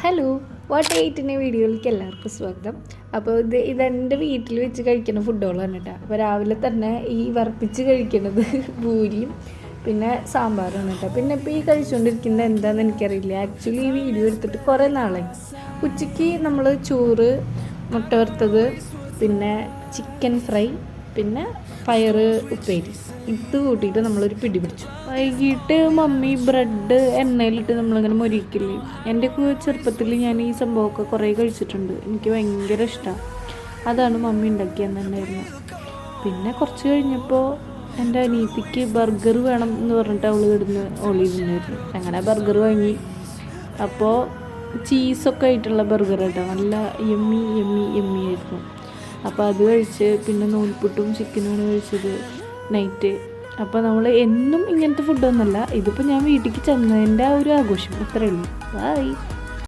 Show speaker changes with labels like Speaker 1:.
Speaker 1: Hello what എയ്റ്റിൻ്റെ വീഡിയോയിലേക്ക് എല്ലാവർക്കും സ്വാഗതം. അപ്പോൾ ഇതെൻ്റെ വീട്ടിൽ വെച്ച് കഴിക്കുന്ന ഫുഡുകളാണ് കേട്ടോ. അപ്പോൾ രാവിലെ തന്നെ ഈ വറുപ്പിച്ച് കഴിക്കുന്നത് പൂരിയും പിന്നെ സാമ്പാറാണ് കേട്ടോ. പിന്നെ ഇപ്പോൾ ഈ കഴിച്ചുകൊണ്ടിരിക്കുന്നത് എന്താണെന്ന് എനിക്കറിയില്ല. ആക്ച്വലി ഈ വീഡിയോ എടുത്തിട്ട് കുറേ നാളായി. ഉച്ചയ്ക്ക് നമ്മൾ ചോറ്, മുട്ട വറുത്തത്, പിന്നെ ചിക്കൻ ഫ്രൈ, പിന്നെ പയറ് ഉപ്പേരി, ഇത് കൂട്ടിയിട്ട് നമ്മളൊരു പിടി പിടിച്ചു. വൈകിട്ട് മമ്മി ബ്രെഡ് എണ്ണയിലിട്ട് നമ്മളിങ്ങനെ മൊരിക്കില്ലേ. എൻ്റെ ചെറുപ്പത്തിൽ ഞാൻ ഈ സംഭവമൊക്കെ കുറേ കഴിച്ചിട്ടുണ്ട്. എനിക്ക് ഭയങ്കര ഇഷ്ടമാണ്. അതാണ് മമ്മി ഉണ്ടാക്കിയെന്നുണ്ടായിരുന്നു. പിന്നെ കുറച്ച് കഴിഞ്ഞപ്പോൾ എൻ്റെ അനിയത്തിക്ക് ബർഗർ വേണം എന്ന് പറഞ്ഞിട്ട് അവൾ ഇടുന്ന് ഒളിയിരുന്നായിരുന്നു. അങ്ങനെ ബർഗർ വാങ്ങി. അപ്പോൾ ചീസൊക്കെ ആയിട്ടുള്ള ബർഗർ കേട്ടോ, നല്ല യമ്മി ആയിരുന്നു. അപ്പോൾ അത് കഴിച്ച് പിന്നെ നൂൽപുട്ടും ചിക്കനുമാണ് കഴിച്ചത് നൈറ്റ്. അപ്പോൾ നമ്മൾ എന്നും ഇങ്ങനത്തെ ഫുഡൊന്നുമല്ല, ഇതിപ്പോൾ ഞാൻ വീട്ടിലേക്ക് ചെന്നതിൻ്റെ ആ ഒരു ആഘോഷം, അത്രയേ ഉള്ളൂ. ബൈ.